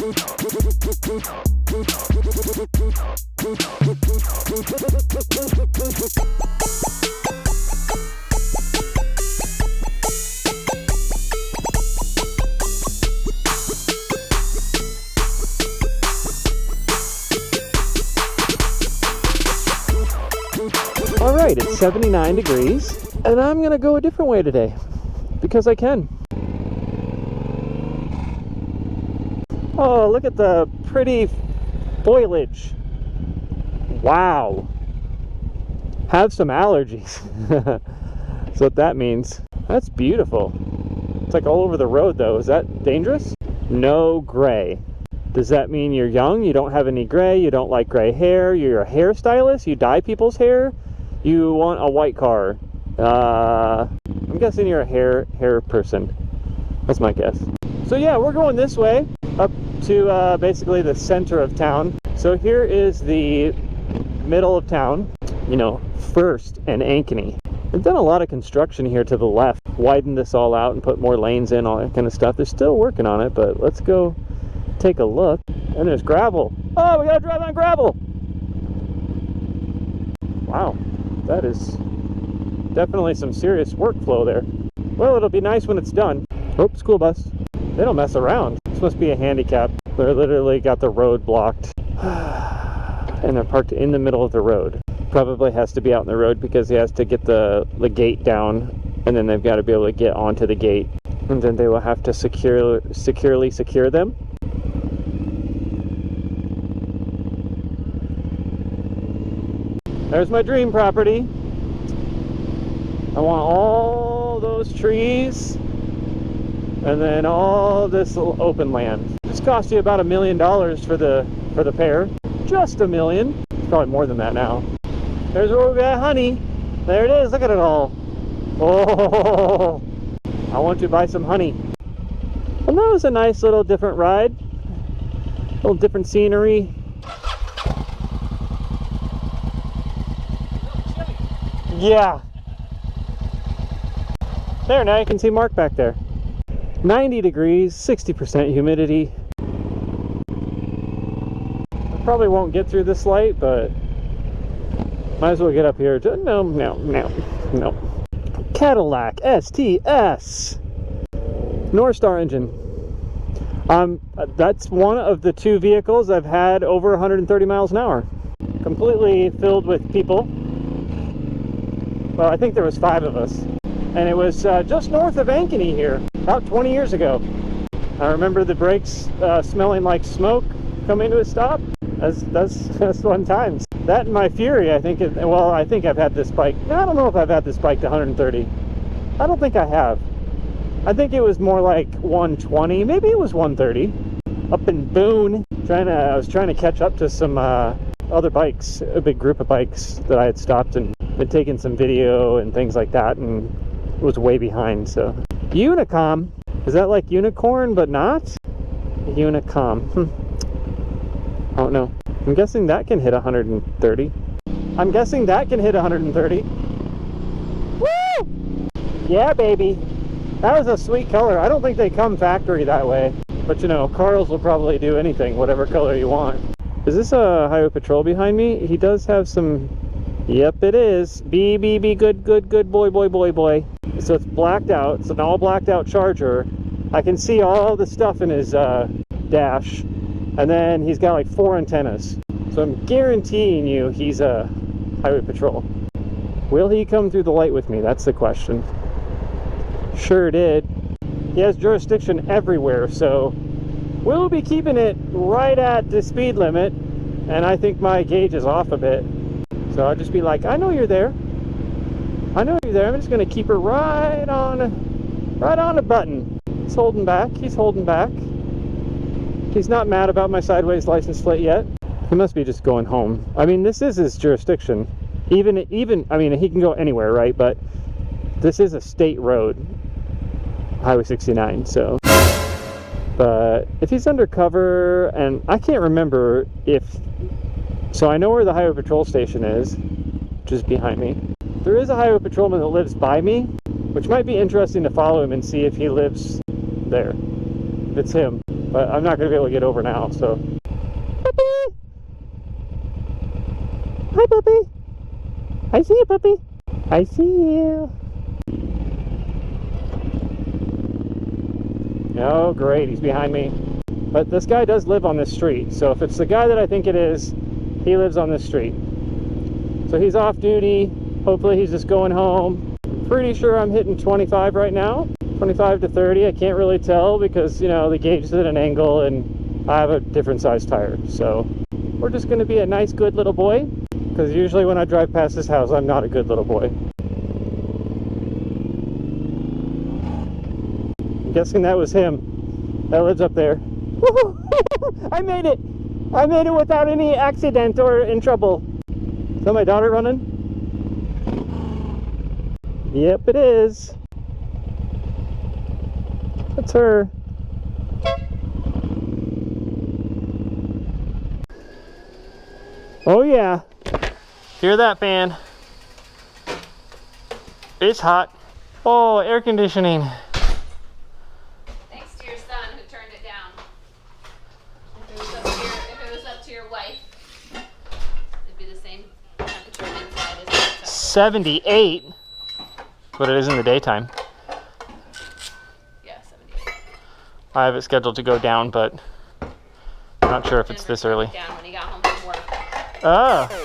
All right, it's 79 degrees, and I'm gonna go a different way today because I can. Oh, look at the pretty foliage. Wow. Have some allergies. That's what that means. That's beautiful. It's like all over the road though. Is that dangerous? No gray. Does that mean you're young? You don't have any gray? You don't like gray hair? You're a hairstylist? You dye people's hair? You want a white car? I'm guessing you're a hair person. That's my guess. So yeah, we're going this way up to basically the center of town. So here is the middle of town, you know, First and Ankeny. They've done a lot of construction here to the left, widened this all out and put more lanes in, all that kind of stuff. They're still working on it, but let's go take a look. And there's gravel. Oh, we gotta drive on gravel. Wow, that is definitely some serious workflow there. Well, it'll be nice when it's done. Oh, school bus. They don't mess around. This must be a handicap. They're literally got the road blocked. And they're parked in the middle of the road. Probably has to be out in the road because he has to get the gate down, and then they've got to be able to get onto the gate, and then they will have to securely secure them. There's my dream property. I want all those trees and then all this little open land. This cost you about $1 million for the pair. Just $1 million. It's probably more than that now. There's where we got honey. There it is. Look at it all. Oh, I want to buy some honey. Well, that was a nice little different ride. A little different scenery. Yeah. There, now you can see Mark back there. 90 degrees, 60% humidity. I probably won't get through this light, but might as well get up here. No. Cadillac STS. North Star engine. That's one of the two vehicles I've had over 130 miles an hour. Completely filled with people. Well, I think there was 5 of us. And it was just north of Ankeny here, about 20 years ago. I remember the brakes smelling like smoke coming to a stop. That's fun times. That and my Fury, I think I've had this bike. I don't know if I've had this bike to 130. I don't think I have. I think it was more like 120. Maybe it was 130. Up in Boone, I was trying to catch up to some other bikes, a big group of bikes that I had stopped and been taking some video and things like that, and was way behind. So Unicom, is that like unicorn but not? Unicom. I don't know. I'm guessing that can hit 130. I'm guessing that can hit 130. Woo! Yeah, baby. That was a sweet color. I don't think they come factory that way. But you know, Carl's will probably do anything, whatever color you want. Is this a Highway Patrol behind me? He does have some... Yep, it is. B, good boy. So it's blacked out. It's an all blacked out Charger. I can see all the stuff in his dash. And then he's got like 4 antennas. So I'm guaranteeing you he's a Highway Patrol. Will he come through the light with me? That's the question. Sure did. He has jurisdiction everywhere, so we'll be keeping it right at the speed limit. And I think my gauge is off a bit. So I'll just be like, I know you're there. I know you're there. I'm just going to keep her right on the button. He's holding back. He's not mad about my sideways license plate yet. He must be just going home. I mean, this is his jurisdiction. Even, I mean, he can go anywhere, right? But this is a state road, Highway 69, so. But if he's undercover, and I can't remember if, so I know where the Highway Patrol station is, which is behind me. There is a Highway Patrolman that lives by me, which might be interesting to follow him and see if he lives there. If it's him. But I'm not going to be able to get over now, so. Puppy! Hi, puppy! I see you, puppy! I see you! Oh, great, he's behind me. But this guy does live on this street, so if it's the guy that I think it is, he lives on this street. So he's off duty. Hopefully he's just going home. Pretty sure I'm hitting 25 right now. 25 to 30, I can't really tell because, you know, the gauge is at an angle and I have a different size tire. So we're just going to be a nice, good little boy, because usually when I drive past this house, I'm not a good little boy. I'm guessing that was him that lives up there. I made it! I made it without any accident or in trouble. Is that my daughter running? Yep, it is. That's her. Oh yeah. Hear that fan? It's hot. Oh, air conditioning. Thanks to your son who turned it down. If it was up to your wife, it'd be the same temperature inside as outside. 78. What it is in the daytime. Yeah, 78. I have it scheduled to go down, but I'm not sure if it's this early. Down when he got home from work. Oh.